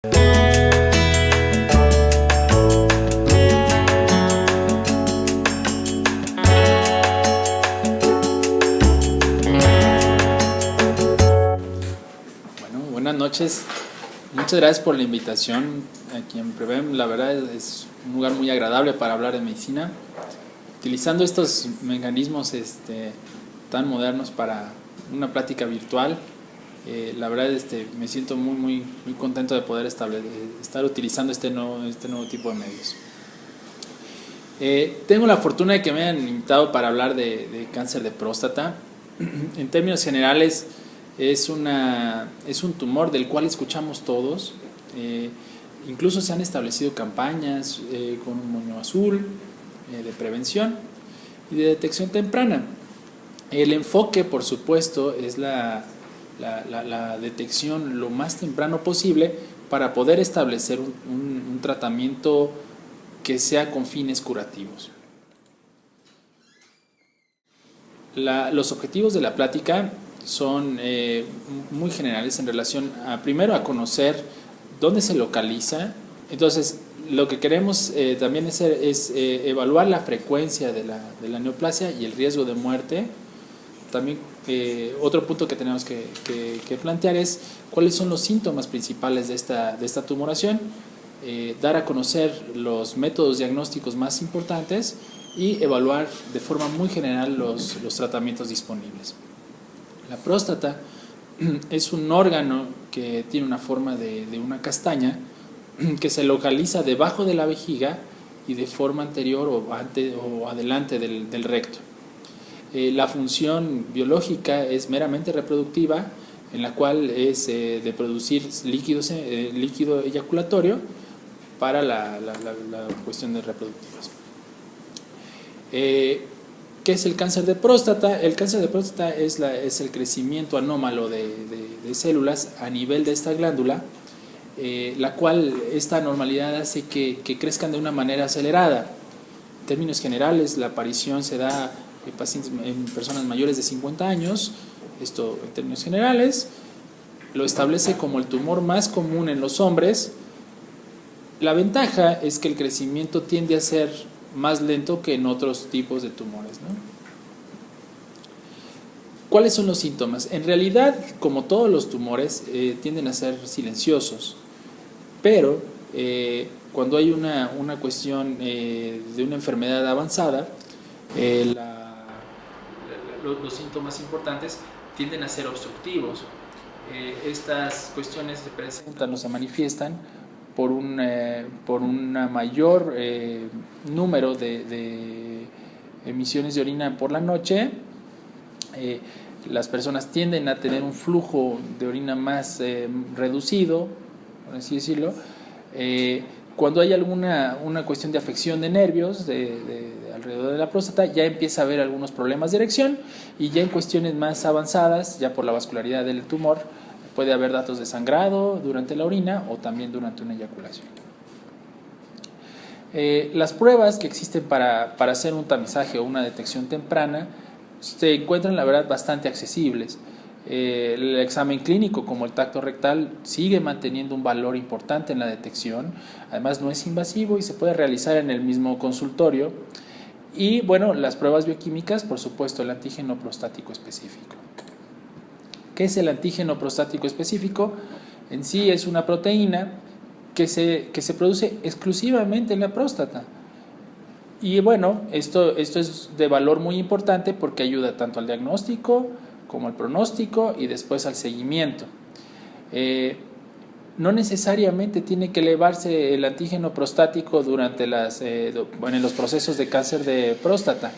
Bueno, buenas noches. Muchas gracias por la invitación aquí en Prevem. La verdad es un lugar muy agradable para hablar de medicina, utilizando estos mecanismos tan modernos para una plática virtual. La verdad me siento muy contento de poder estar utilizando este nuevo tipo de medios. Tengo la fortuna de que me hayan invitado para hablar de cáncer de próstata. En términos generales, es un tumor del cual escuchamos todos. Incluso se han establecido campañas con un moño azul de prevención y de detección temprana. El enfoque, por supuesto, es la detección lo más temprano posible para poder establecer un tratamiento que sea con fines curativos. Los objetivos de la plática son muy generales en relación primero a conocer dónde se localiza. Entonces, lo que queremos también es evaluar la frecuencia de la neoplasia y el riesgo de muerte. También otro punto que tenemos que plantear es cuáles son los síntomas principales de esta tumoración, dar a conocer los métodos diagnósticos más importantes y evaluar de forma muy general los tratamientos disponibles. La próstata es un órgano que tiene una forma de una castaña que se localiza debajo de la vejiga y de forma anterior o adelante del recto. La función biológica es meramente reproductiva, en la cual es de producir líquido eyaculatorio para la cuestión de reproductivas. ¿Qué es el cáncer de próstata? El cáncer de próstata es el crecimiento anómalo de células a nivel de esta glándula, la cual esta anormalidad hace que crezcan de una manera acelerada. En términos generales, la aparición se da en personas mayores de 50 años, esto en términos generales, lo establece como el tumor más común en los hombres. La ventaja es que el crecimiento tiende a ser más lento que en otros tipos de tumores, ¿no? ¿Cuáles son los síntomas? En realidad, como todos los tumores, tienden a ser silenciosos, pero cuando hay una cuestión de una enfermedad avanzada, los síntomas importantes tienden a ser obstructivos. Estas cuestiones se presentan o se manifiestan por una mayor número de emisiones de orina por la noche. Las personas tienden a tener un flujo de orina más reducido, por así decirlo. Cuando hay una cuestión de afección de nervios alrededor de la próstata, ya empieza a haber algunos problemas de erección, y ya en cuestiones más avanzadas, ya por la vascularidad del tumor, puede haber datos de sangrado durante la orina o también durante una eyaculación. Las pruebas que existen para hacer un tamizaje o una detección temprana se encuentran, la verdad, bastante accesibles. El examen clínico, como el tacto rectal, sigue manteniendo un valor importante en la detección. Además, no es invasivo y se puede realizar en el mismo consultorio. Y bueno, las pruebas bioquímicas, por supuesto, el antígeno prostático específico. ¿Qué es el antígeno prostático específico? En sí es una proteína que se produce exclusivamente en la próstata. Y bueno, esto es de valor muy importante porque ayuda tanto al diagnóstico como al pronóstico y después al seguimiento. No necesariamente tiene que elevarse el antígeno prostático durante en los procesos de cáncer de próstata.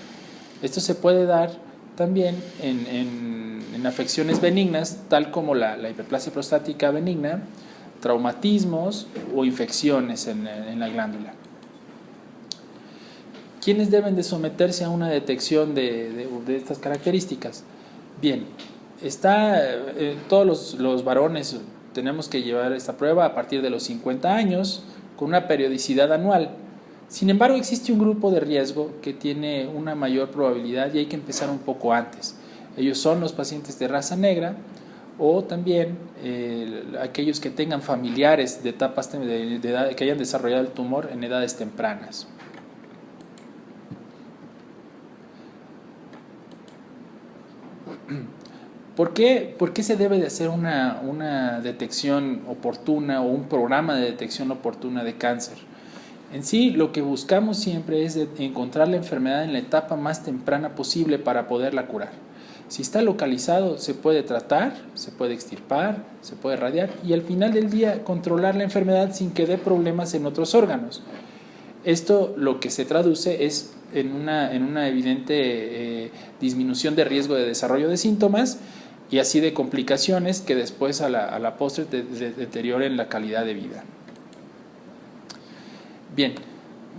Esto se puede dar también en afecciones benignas, tal como la hiperplasia prostática benigna, traumatismos o infecciones en la glándula. ¿Quiénes deben de someterse a una detección de estas características? Bien, todos los varones tenemos que llevar esta prueba a partir de los 50 años con una periodicidad anual. Sin embargo, existe un grupo de riesgo que tiene una mayor probabilidad y hay que empezar un poco antes. Ellos son los pacientes de raza negra o también aquellos que tengan familiares de etapas de edad, que hayan desarrollado el tumor en edades tempranas. ¿Por qué se debe de hacer una detección oportuna o un programa de detección oportuna de cáncer? En sí, lo que buscamos siempre es encontrar la enfermedad en la etapa más temprana posible para poderla curar. Si está localizado, se puede tratar, se puede extirpar, se puede radiar y al final del día controlar la enfermedad sin que dé problemas en otros órganos. Esto lo que se traduce es en una evidente disminución de riesgo de desarrollo de síntomas y así de complicaciones que después a la postre deterioren la calidad de vida. Bien,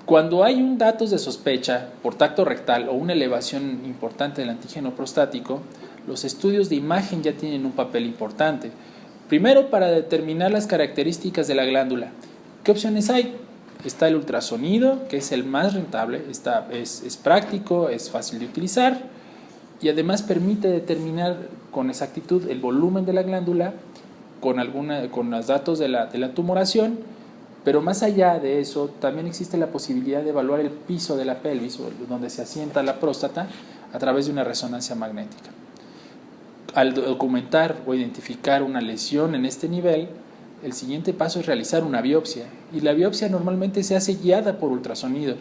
cuando hay un datos de sospecha por tacto rectal o una elevación importante del antígeno prostático, los estudios de imagen ya tienen un papel importante. Primero, para determinar las características de la glándula. ¿Qué opciones hay? Está el ultrasonido, que es el más rentable, es práctico, es fácil de utilizar y además permite determinar con exactitud el volumen de la glándula con los datos de la tumoración, pero más allá de eso también existe la posibilidad de evaluar el piso de la pelvis, donde se asienta la próstata, a través de una resonancia magnética. Al documentar o identificar una lesión en este nivel, el siguiente paso es realizar una biopsia, y la biopsia normalmente se hace guiada por ultrasonido,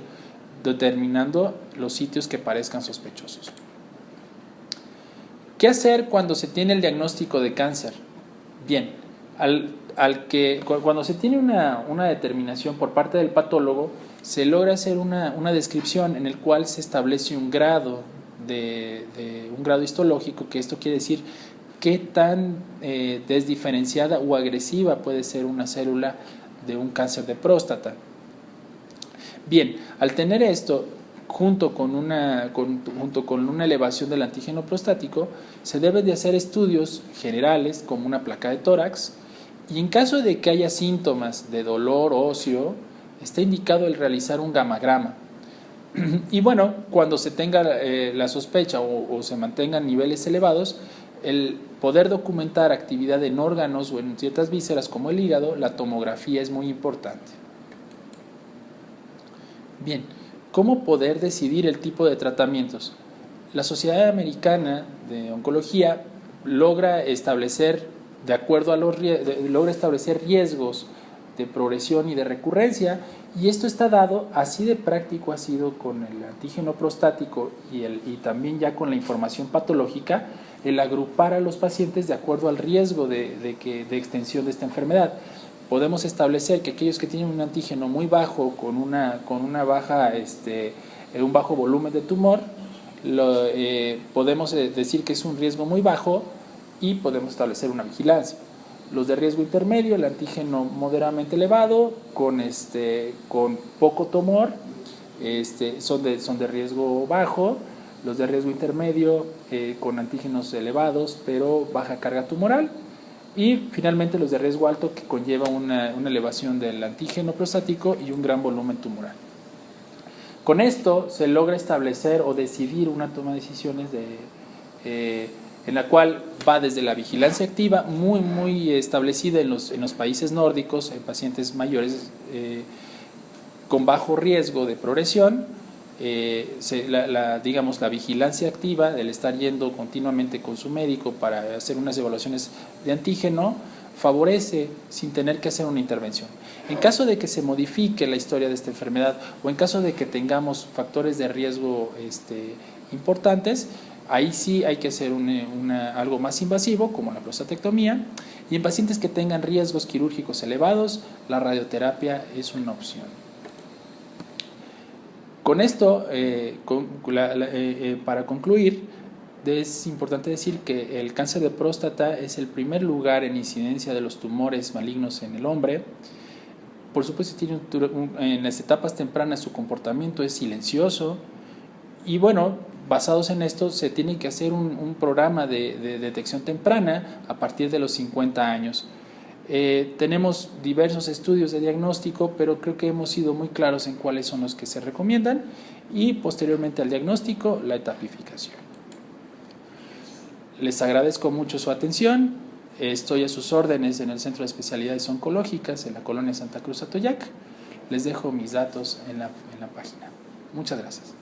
determinando los sitios que parezcan sospechosos. ¿Qué hacer cuando se tiene el diagnóstico de cáncer? Bien, cuando se tiene una determinación por parte del patólogo, se logra hacer una descripción en el cual se establece un grado histológico, que esto quiere decir qué tan desdiferenciada o agresiva puede ser una célula de un cáncer de próstata. Bien, al tener esto, junto con una elevación del antígeno prostático, se deben de hacer estudios generales como una placa de tórax, y en caso de que haya síntomas de dolor óseo, está indicado el realizar un gamagrama. Y bueno, cuando se tenga la sospecha o se mantengan niveles elevados, el poder documentar actividad en órganos o en ciertas vísceras como el hígado, la tomografía es muy importante. Bien, ¿cómo poder decidir el tipo de tratamientos? La Sociedad Americana de Oncología logra establecer, de acuerdo a logra establecer riesgos de progresión y de recurrencia, y esto está dado, así de práctico ha sido con el antígeno prostático y también ya con la información patológica, el agrupar a los pacientes de acuerdo al riesgo de extensión de esta enfermedad. Podemos establecer que aquellos que tienen un antígeno muy bajo, con un bajo volumen de tumor, podemos decir que es un riesgo muy bajo y podemos establecer una vigilancia. Los de riesgo intermedio, el antígeno moderadamente elevado, con poco tumor, son de riesgo bajo. Los de riesgo intermedio, con antígenos elevados, pero baja carga tumoral. Y finalmente los de riesgo alto, que conlleva una elevación del antígeno prostático y un gran volumen tumoral. Con esto se logra establecer o decidir una toma de decisiones en la cual va desde la vigilancia activa, muy establecida en los países nórdicos, en pacientes mayores con bajo riesgo de progresión. La vigilancia activa, del estar yendo continuamente con su médico para hacer unas evaluaciones de antígeno, favorece sin tener que hacer una intervención. En caso de que se modifique la historia de esta enfermedad o en caso de que tengamos factores de riesgo importantes, ahí sí hay que hacer algo más invasivo, como la prostatectomía, y en pacientes que tengan riesgos quirúrgicos elevados, la radioterapia es una opción. Con esto, para concluir, es importante decir que el cáncer de próstata es el primer lugar en incidencia de los tumores malignos en el hombre. Por supuesto, en las etapas tempranas su comportamiento es silencioso y bueno, basados en esto se tiene que hacer un programa de detección temprana a partir de los 50 años. Tenemos diversos estudios de diagnóstico, pero creo que hemos sido muy claros en cuáles son los que se recomiendan y posteriormente al diagnóstico, la etapificación. Les agradezco mucho su atención. Estoy a sus órdenes en el Centro de Especialidades Oncológicas en la colonia Santa Cruz Atoyac. Les dejo mis datos en la página. Muchas gracias.